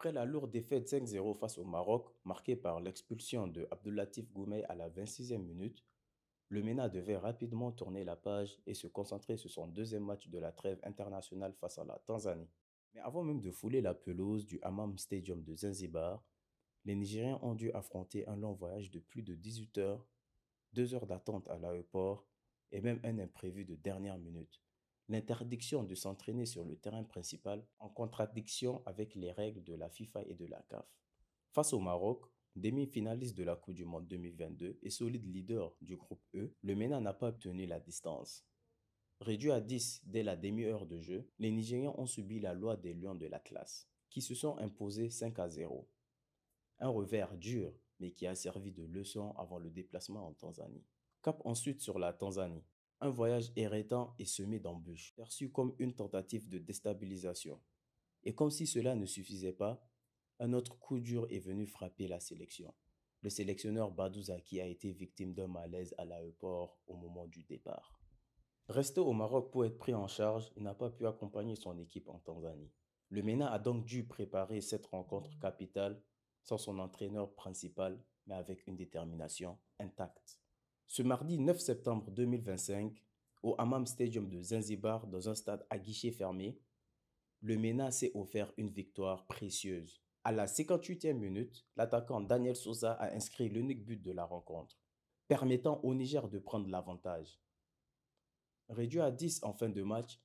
Après la lourde défaite 5-0 face au Maroc, marquée par l'expulsion de Abdoulatif Goumey à la 26e minute, le MENA devait rapidement tourner la page et se concentrer sur son deuxième match de la trêve internationale face à la Tanzanie. Mais avant même de fouler la pelouse du Hammam Stadium de Zanzibar, les Nigériens ont dû affronter un long voyage de plus de 18 heures, 2 heures d'attente à l'aéroport et même un imprévu de dernière minute. L'interdiction de s'entraîner sur le terrain principal en contradiction avec les règles de la FIFA et de la CAF. Face au Maroc, demi-finaliste de la Coupe du Monde 2022 et solide leader du groupe E, le MENA n'a pas obtenu la distance. Réduit à 10 dès la demi-heure de jeu, les Nigérians ont subi la loi des Lions de l'Atlas, qui se sont imposés 5-0. Un revers dur, mais qui a servi de leçon avant le déplacement en Tanzanie. Cap ensuite sur la Tanzanie. Un voyage éreintant et semé d'embûches, perçu comme une tentative de déstabilisation. Et comme si cela ne suffisait pas, un autre coup dur est venu frapper la sélection. Le sélectionneur Badou Zaki a été victime d'un malaise à l'aéroport au moment du départ. Resté au Maroc pour être pris en charge, il n'a pas pu accompagner son équipe en Tanzanie. Le MENA a donc dû préparer cette rencontre capitale sans son entraîneur principal, mais avec une détermination intacte. Ce mardi 9 septembre 2025, au Hammam Stadium de Zanzibar, dans un stade à guichet fermé, le MENA s'est offert une victoire précieuse. À la 58e minute, l'attaquant Daniel Sosa a inscrit l'unique but de la rencontre, permettant au Niger de prendre l'avantage. Réduit à 10 en fin de match,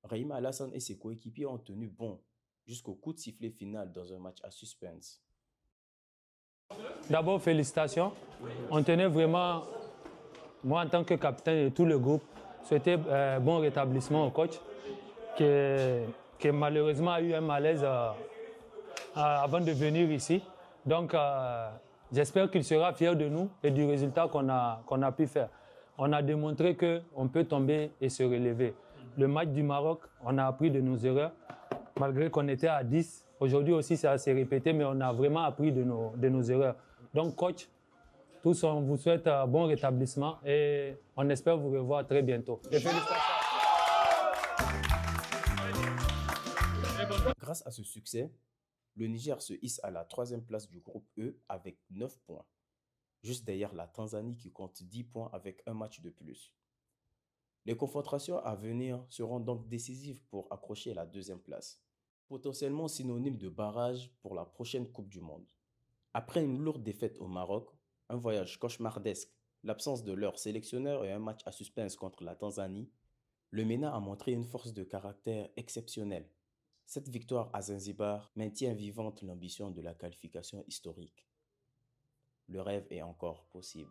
Raïm Alassane et ses coéquipiers ont tenu bon jusqu'au coup de sifflet final dans un match à suspense. D'abord, félicitations. On tenait vraiment, moi en tant que capitaine et tout le groupe, souhaiter bon rétablissement au coach qui malheureusement a eu un malaise avant de venir ici. Donc, j'espère qu'il sera fier de nous et du résultat qu'on a pu faire. On a démontré qu'on peut tomber et se relever. Le match du Maroc, on a appris de nos erreurs, malgré qu'on était à 10. Aujourd'hui aussi, ça s'est répété, mais on a vraiment appris de nos erreurs. Donc, coach, tous, on vous souhaite un bon rétablissement et on espère vous revoir très bientôt. Et félicitations. Grâce à ce succès, le Niger se hisse à la 3e place du groupe E avec 9 points, juste derrière la Tanzanie qui compte 10 points avec un match de plus. Les confrontations à venir seront donc décisives pour accrocher la 2e place, potentiellement synonyme de barrage pour la prochaine Coupe du Monde. Après une lourde défaite au Maroc, un voyage cauchemardesque, l'absence de leur sélectionneur et un match à suspense contre la Tanzanie, le MENA a montré une force de caractère exceptionnelle. Cette victoire à Zanzibar maintient vivante l'ambition de la qualification historique. Le rêve est encore possible.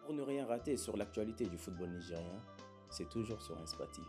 Pour ne rien rater sur l'actualité du football nigérien, c'est toujours sur Inspa TV.